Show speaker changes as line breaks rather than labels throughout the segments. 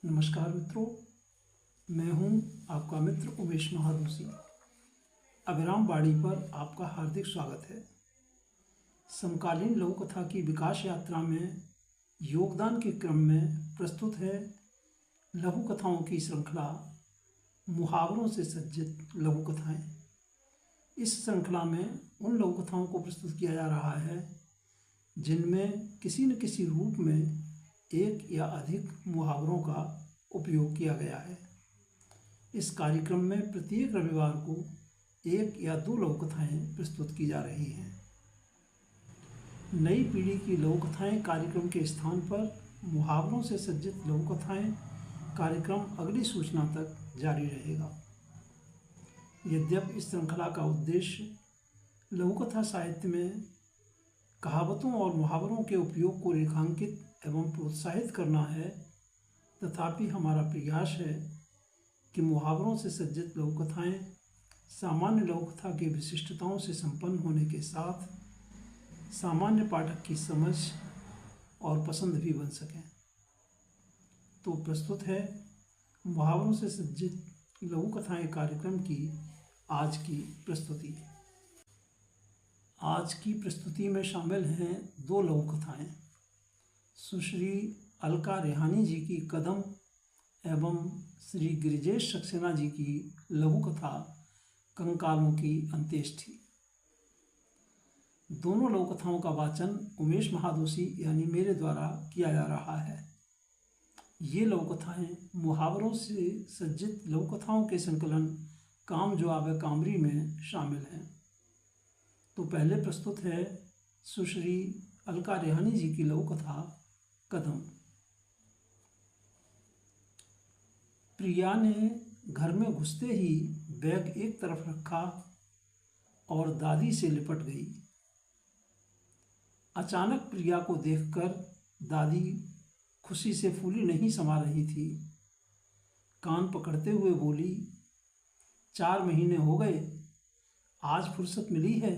नमस्कार मित्रों, मैं हूं आपका मित्र उमेश महादोशी। अभिराम वाणी पर आपका हार्दिक स्वागत है। समकालीन लघु कथा की विकास यात्रा में योगदान के क्रम में प्रस्तुत है लघु कथाओं की श्रृंखला मुहावरों से सज्जित लघु कथाएं। इस श्रृंखला में उन लघु कथाओं को प्रस्तुत किया जा रहा है जिनमें किसी न किसी रूप में एक या अधिक मुहावरों का उपयोग किया गया है। इस कार्यक्रम में प्रत्येक रविवार को एक या दो लघु कथाएं प्रस्तुत की जा रही हैं। नई पीढ़ी की लघु कथाएं कार्यक्रम के स्थान पर मुहावरों से सज्जित लघु कथाएं कार्यक्रम अगली सूचना तक जारी रहेगा। यद्यपि इस श्रृंखला का उद्देश्य लघु कथा साहित्य में कहावतों और मुहावरों के उपयोग को रेखांकित एवं प्रोत्साहित करना है, तथापि हमारा प्रयास है कि मुहावरों से सज्जित लघु कथाएं सामान्य लघु कथा की विशिष्टताओं से संपन्न होने के साथ सामान्य पाठक की समझ और पसंद भी बन सकें। तो प्रस्तुत है मुहावरों से सज्जित लघु कथाएं कार्यक्रम की आज की प्रस्तुति। आज की प्रस्तुति में शामिल हैं दो लघु कथाएं। सुश्री अलका रेहानी जी की कदम एवं श्री गिरिजेश सक्सेना जी की लघु कथा कंकालों की अंत्येष्टि। दोनों लघु कथाओं का वाचन उमेश महादोशी यानी मेरे द्वारा किया जा रहा है। ये लघु कथाएं मुहावरों से सज्जित लघु कथाओं के संकलन काम जो आवे कामरी में शामिल हैं। तो पहले प्रस्तुत है सुश्री अलका रेहानी जी की लघु कथा कदम। प्रिया ने घर में घुसते ही बैग एक तरफ रखा और दादी से लिपट गई। अचानक प्रिया को देखकर दादी खुशी से फूली नहीं समा रही थी। कान पकड़ते हुए बोली, 4 महीने हो गए, आज फुर्सत मिली है,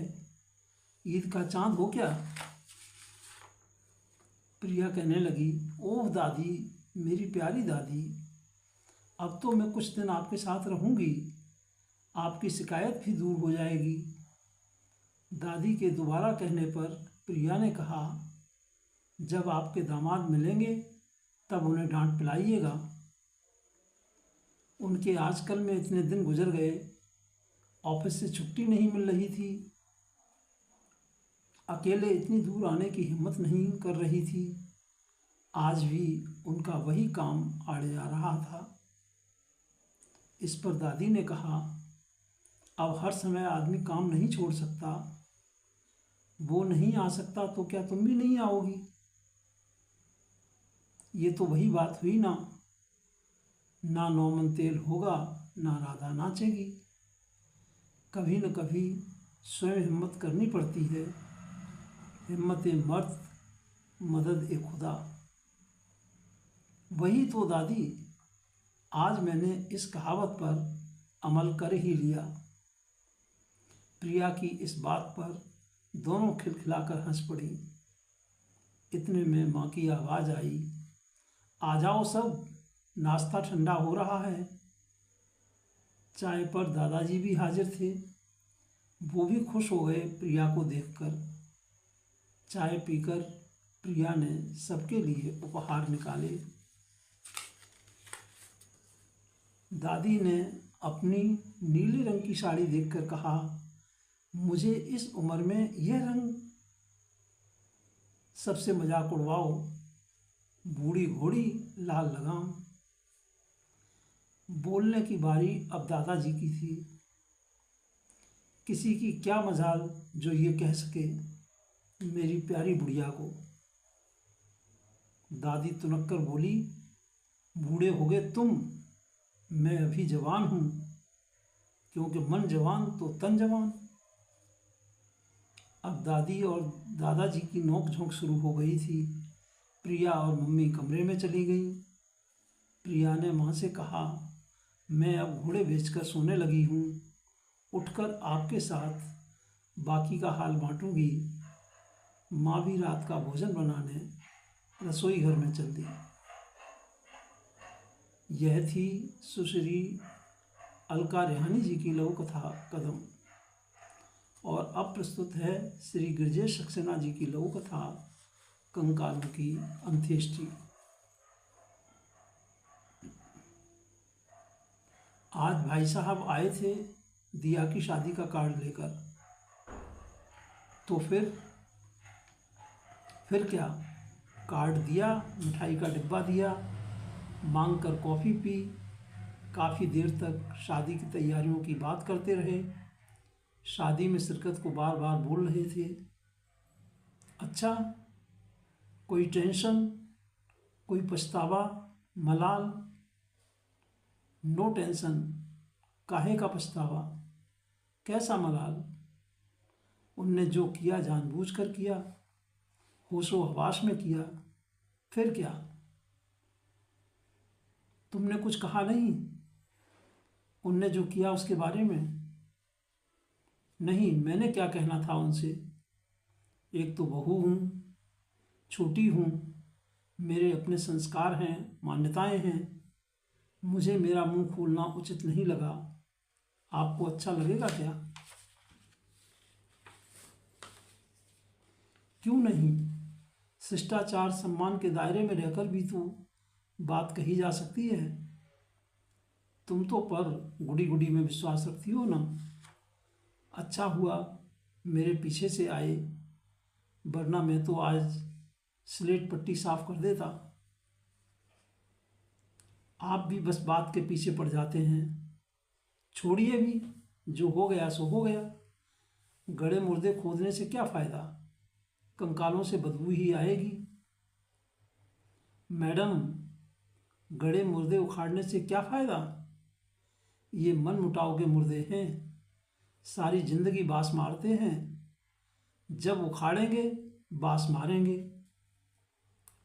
ईद का चांद हो क्या? प्रिया कहने लगी, ओह दादी, मेरी प्यारी दादी, अब तो मैं कुछ दिन आपके साथ रहूंगी, आपकी शिकायत भी दूर हो जाएगी। दादी के दोबारा कहने पर प्रिया ने कहा, जब आपके दामाद मिलेंगे तब उन्हें डांट पिलाइएगा। उनके आजकल में इतने दिन गुजर गए, ऑफिस से छुट्टी नहीं मिल रही थी, अकेले इतनी दूर आने की हिम्मत नहीं कर रही थी। आज भी उनका वही काम आड़े आ रहा था। इस पर दादी ने कहा, अब हर समय आदमी काम नहीं छोड़ सकता, वो नहीं आ सकता तो क्या तुम भी नहीं आओगी? ये तो वही बात हुई ना, ना नौमन तेल होगा ना राधा नाचेगी। कभी न कभी स्वयं हिम्मत करनी पड़ती है, हिम्मत मर्द मदद ए खुदा। वही तो दादी, आज मैंने इस कहावत पर अमल कर ही लिया। प्रिया की इस बात पर दोनों खिलखिलाकर हंस पड़ी। इतने में माँ की आवाज़ आई, आ जाओ सब, नाश्ता ठंडा हो रहा है। चाय पर दादाजी भी हाजिर थे। वो भी खुश हो गए प्रिया को देखकर। चाय पीकर प्रिया ने सबके लिए उपहार निकाले। दादी ने अपनी नीले रंग की साड़ी देखकर कहा, मुझे इस उम्र में यह रंग, सबसे मजाक उड़वाओ, बूढ़ी घोड़ी लाल लगाम। बोलने की बारी अब दादाजी की थी। किसी की क्या मजाल जो ये कह सके, मेरी प्यारी बुढ़िया को। दादी तुनक कर बोली, बूढ़े हो गए तुम, मैं अभी जवान हूँ, क्योंकि मन जवान तो तन जवान। अब दादी और दादाजी की नोक झोंक शुरू हो गई थी। प्रिया और मम्मी कमरे में चली गईं। प्रिया ने माँ से कहा, मैं अब घोड़े बेचकर सोने लगी हूँ, उठकर आपके साथ बाकी का हाल बांटूंगी। माँ भी रात का भोजन बनाने रसोई घर में चल दी। यह थी सुश्री अलका रेहानी जी की लघु कथा कदम। और अब प्रस्तुत है श्री गिरिजेश सक्सेना जी की लघु कथा कंकालों की अंत्येष्टि। आज भाई साहब आए थे दिया की शादी का कार्ड लेकर। तो फिर क्या, कार्ड दिया, मिठाई का डिब्बा दिया, मांग कर कॉफ़ी पी, काफ़ी देर तक शादी की तैयारियों की बात करते रहे। शादी में शिरकत को बार बार बोल रहे थे। अच्छा, कोई टेंशन, कोई पछतावा, मलाल? No tension. काहे का पछतावा, कैसा मलाल? उनने जो किया जानबूझकर किया, होशो हवास में किया। फिर क्या, तुमने कुछ कहा नहीं उनने जो किया उसके बारे में? नहीं, मैंने क्या कहना था उनसे। एक तो बहू हूँ, छोटी हूँ, मेरे अपने संस्कार हैं, मान्यताएं हैं। मुझे मेरा मुंह खोलना उचित नहीं लगा। आपको अच्छा लगेगा क्या? क्यों नहीं, शिष्टाचार सम्मान के दायरे में रहकर भी तो बात कही जा सकती है। तुम तो पर गुड़ी गुड़ी में विश्वास रखती हो ना। अच्छा हुआ मेरे पीछे से आए, वरना मैं तो आज स्लेट पट्टी साफ कर देता। आप भी बस बात के पीछे पड़ जाते हैं। छोड़िए भी, जो हो गया सो हो गया। गड़े मुर्दे खोदने से क्या फ़ायदा, कंकालों से बदबू ही आएगी। मैडम, गड़े मुर्दे उखाड़ने से क्या फ़ायदा? ये मन मुटाव के मुर्दे हैं, सारी जिंदगी बास मारते हैं। जब उखाड़ेंगे बास मारेंगे।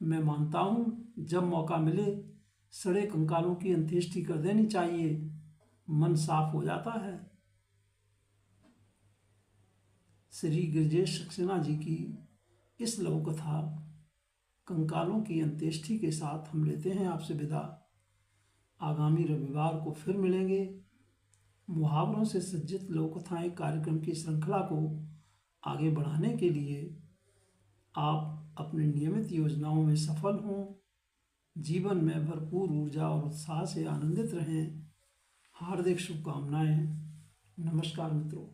मैं मानता हूँ जब मौका मिले सड़े कंकालों की अंत्येष्टि कर देनी चाहिए, मन साफ हो जाता है। श्री गिरिजेश सक्सेना जी की इस लघु कथा कंकालों की अंत्येष्टि के साथ हम लेते हैं आपसे विदा। आगामी रविवार को फिर मिलेंगे। मुहावरों से सज्जित लघु कथाएं कार्यक्रम की श्रृंखला को आगे बढ़ाने के लिए आप अपनी नियमित योजनाओं में सफल हों, जीवन में भरपूर ऊर्जा और उत्साह से आनंदित रहें। हार्दिक शुभकामनाएं। नमस्कार मित्रों।